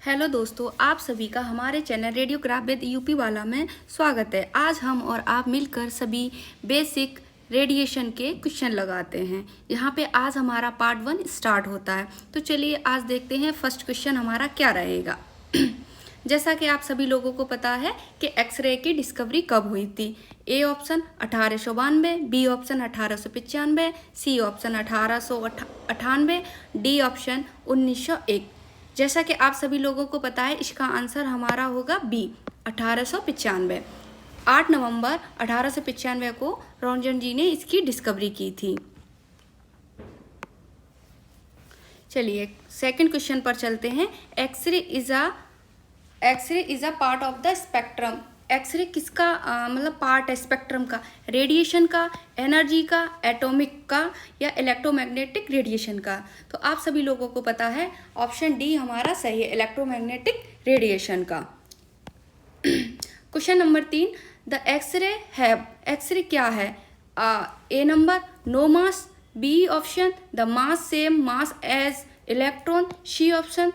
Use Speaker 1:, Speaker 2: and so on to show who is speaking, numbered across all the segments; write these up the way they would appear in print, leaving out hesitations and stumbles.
Speaker 1: Hello दोस्तों, आप सभी का हमारे चैनल रेडियोग्राफ विद यूपी वाला में स्वागत है। आज हम और आप मिलकर सभी बेसिक रेडिएशन के क्वेश्चन लगाते हैं। यहाँ पे आज हमारा पार्ट 1 स्टार्ट होता है। तो चलिए आज देखते हैं फर्स्ट क्वेश्चन हमारा क्या रहेगा। जैसा कि आप सभी लोगों को पता है कि एक्सरे की डिस्कवरी कब हुई थी। A option 1892, B option 1895, C option 1898, D option 1901। जैसा कि आप सभी लोगों को पता है, इसका आंसर हमारा होगा बी 1895। 8 नवंबर 1895 को रॉन्जन जी ने इसकी डिस्कवरी की थी। चलिए सेकंड क्वेश्चन पर चलते हैं। X ray is a part of the spectrum. X ray किसका मतलब पार्ट है स्पेक्ट्रम का? रेडिएशन का, एनर्जी का, एटॉमिक का या इलेक्ट्रोमैग्नेटिक रेडिएशन का? तो आप सभी लोगों को पता है ऑप्शन डी हमारा सही है, इलेक्ट्रोमैग्नेटिक रेडिएशन का। Question number 3, the x ray have. X ray क्या है? A number no mass, B option the mass same mass as electron, C option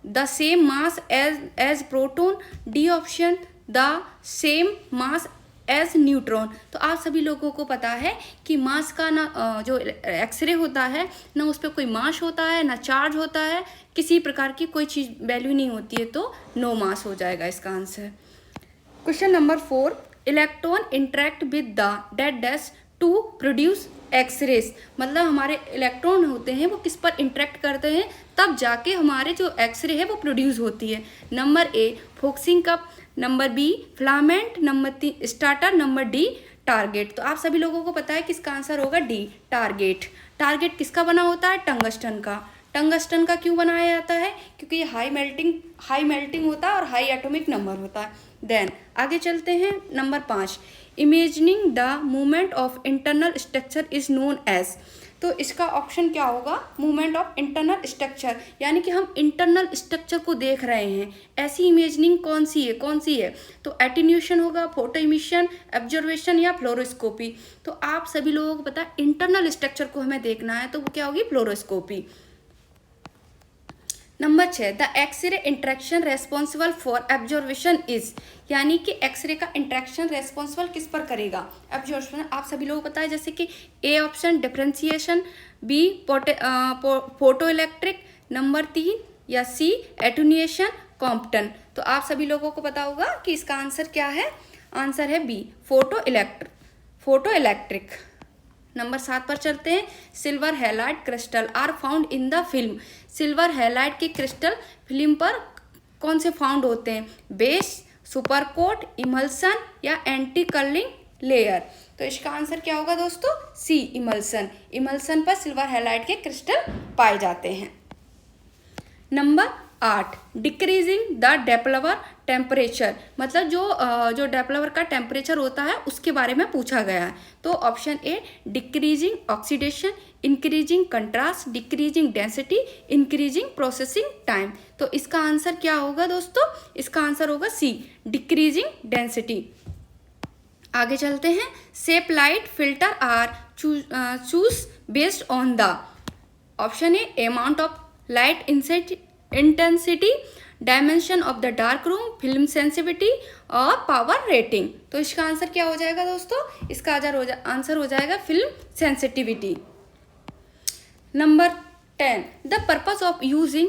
Speaker 1: the same mass as proton, D option the same mass as neutron. तो आप सभी लोगों को पता है कि मास का ना जो एक्सरे होता है ना उस पर कोई मास होता है ना चार्ज होता है, किसी प्रकार की कोई चीज़ वैल्यू नहीं होती है, तो नो मास हो जाएगा इसका answer. Question number 4, electron interact with the dead dash to produce X rays. मतलब हमारे इलेक्ट्रॉन होते हैं वो किस पर इंटरेक्ट करते हैं तब जाके हमारे जो एक्सरे है वो प्रोड्यूस होती है। Number A focusing cup, number B filament, number 3 starter, number D target. तो आप सभी लोगों को पता है किसका आंसर होगा डी टारगेट। टारगेट किसका बना होता है? टंगस्टन का। टंगस्टन का क्यों बनाया जाता है? क्योंकि ये हाई मेल्टिंग होता है और हाई एटॉमिक नंबर होता है। देन आगे चलते हैं number 5, imagining the movement of internal structure is known as. तो इसका ऑप्शन क्या होगा? मूवमेंट ऑफ इंटरनल स्ट्रक्चर, यानी कि हम इंटरनल स्ट्रक्चर को देख रहे हैं, ऐसी इमेजिनिंग कौन सी है? तो एटीन्यूएशन होगा, फोटो इमिशन, ऑब्जर्वेशन या फ्लोरोस्कोपी। तो आप सभी लोगों को पता है इंटरनल स्ट्रक्चर को हमें देखना है, तो वो क्या होगी? Fluoroscopy. Number 6, the X ray interaction responsible for observation is. यानी कि एक्सरे का इंट्रैक्शन रेस्पॉन्सिबल किस पर करेगा? ऑब्जर्वेशन। आप सभी लोगों को पता है जैसे कि A option differentiation, B photo electric, number 3 या सी एटून्यूएशन कॉम्पटन। तो आप सभी लोगों को पता होगा कि इसका आंसर क्या है? आंसर है बी फोटो इलेक्ट्रिक। नंबर 7 पर चलते हैं। Silver halide crystal are found in the film. Silver halide के क्रिस्टल फिल्म पर कौन से फाउंड होते हैं? बेस, सुपरकोट, इमल्सन या एंटी कर्लिंग लेयर। तो इसका आंसर क्या होगा दोस्तों? C emulsion. इमल्सन पर सिल्वर हैलाइड के क्रिस्टल पाए जाते हैं। Number 8, decreasing the developer temperature. मतलब जो डेप्लवर का टेम्परेचर होता है उसके बारे में पूछा गया है। तो option A decreasing oxidation, increasing contrast, decreasing density, increasing processing time. तो इसका आंसर क्या होगा दोस्तों? इसका आंसर होगा सी डिक्रीजिंग डेंसिटी। आगे चलते हैं। Shape light filter are choose based on the. Option A amount of light intensity, dimension of the dark room, film sensitivity और पावर रेटिंग। तो इसका आंसर क्या हो जाएगा दोस्तों? इसका आंसर हो जाएगा film sensitivity. Number 10, the purpose of using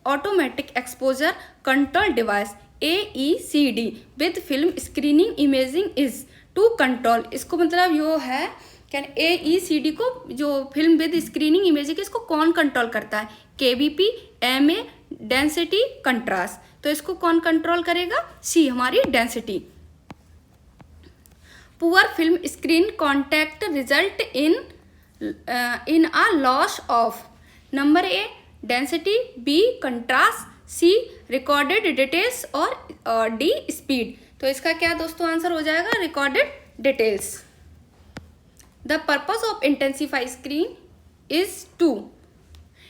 Speaker 1: automatic exposure control device AECD with film screening imaging is to control. इसको मतलब यो है क्या? AECD को जो फिल्म विद स्क्रीनिंग इमेजिंग इसको कौन कंट्रोल करता है? KBP, MA, density, contrast. तो इसको कौन कंट्रोल करेगा? सी हमारी density. Poor film screen contact result in a loss of. Number A density, B contrast, C recorded details और डी स्पीड। तो इसका क्या दोस्तों आंसर हो जाएगा? Recorded details. The purpose of intensify screen is to.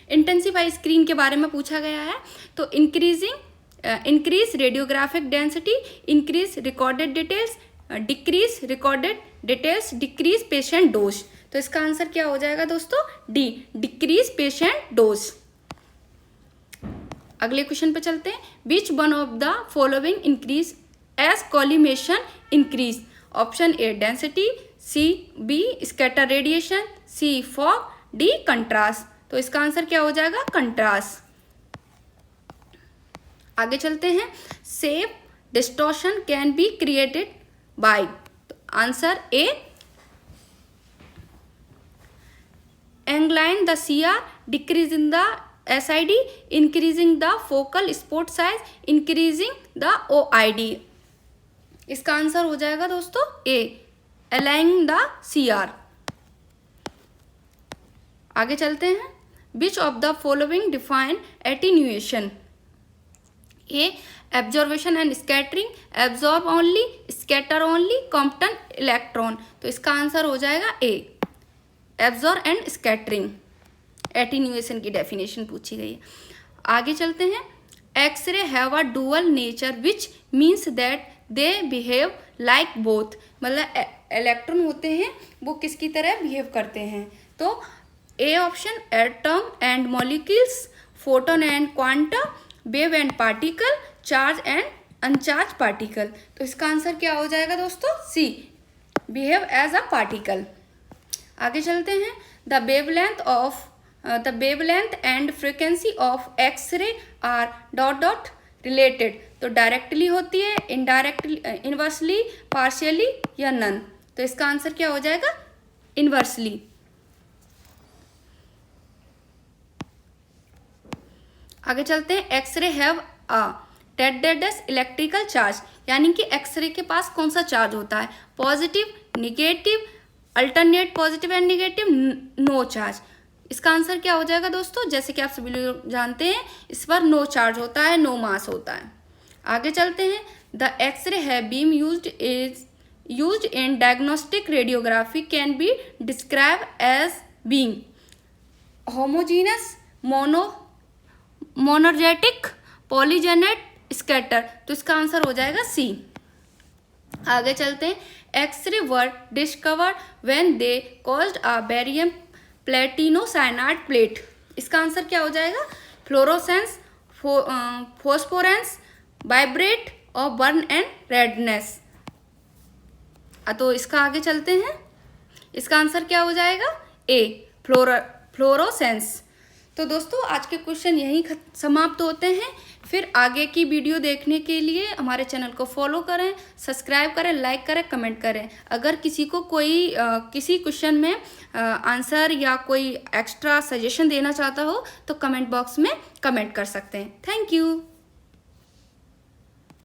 Speaker 1: Intensify screen के बारे में पूछा गया है। तो increase radiographic density, increase recorded details, decrease recorded details, decrease patient dose. तो इसका आंसर क्या हो जाएगा दोस्तों? D decrease patient dose. अगले क्वेश्चन पे चलते हैं। Which one of the following increase as collimation increase? Option A density, C B scatter radiation, C fog, D contrast. तो इसका आंसर क्या हो जाएगा? कंट्रास्ट। आगे चलते हैं। Shape distortion can be created by? Answer A angling the CR, decrease in the SID, increasing the focal spot size, increasing the OID। इसका answer हो जाएगा दोस्तों ए अलाइंग द CR। आगे चलते हैं। Which of the following define attenuation? A absorption and scattering, absorb only, scatter only, Compton electron. तो इसका answer हो जाएगा A absorb and scattering. Attenuation की डेफिनेशन पूछी गई है। आगे चलते हैं। X ray have a dual nature which means that they behave like both. मतलब इलेक्ट्रॉन होते हैं वो किसकी तरह बिहेव करते हैं? तो A option atom and molecules, photon and quanta, wave and particle, charge and uncharge particle. तो इसका आंसर क्या हो जाएगा दोस्तों? C behave as a particle. आगे चलते हैं। The wavelength and frequency of X ray are dot dot related. तो डायरेक्टली होती है, इनडायरेक्टली, इनवर्सली, पार्शियली या नन। तो इसका आंसर क्या हो जाएगा? इनवर्सली। आगे चलते हैं। एक्सरे हैव अ डेडेडस इलेक्ट्रिकल चार्ज, यानी कि एक्सरे के पास कौन सा चार्ज होता है? Positive, negative, alternate positive and negative, no charge. इसका आंसर क्या हो जाएगा दोस्तों? जैसे कि आप सभी लोग जानते हैं इस पर नो चार्ज होता है, नो मास होता है। आगे चलते हैं। द एक्सरे है beam used in diagnostic radiography can be describe as being homogeneous, monoenergetic, पॉलीजेनेट, स्कैटर। तो इसका आंसर हो जाएगा सी। आगे चलते हैं। X ray were discovered when they caused a barium platinocyanide plate. इसका आंसर क्या हो जाएगा? फ्लोरोसेंस, फोस्फोरेंस, वाइब्रेट और बर्न एंड रेडनेस। तो इसका आगे चलते हैं। इसका आंसर क्या हो जाएगा? ए फ्लोरोसेंस। तो दोस्तों आज के क्वेश्चन यहीं समाप्त होते हैं। फिर आगे की वीडियो देखने के लिए हमारे चैनल को फॉलो करें, सब्सक्राइब करें, लाइक करें, कमेंट करें। अगर किसी को कोई किसी क्वेश्चन में आंसर या कोई एक्स्ट्रा सजेशन देना चाहता हो तो कमेंट बॉक्स में कमेंट कर सकते हैं। Thank you.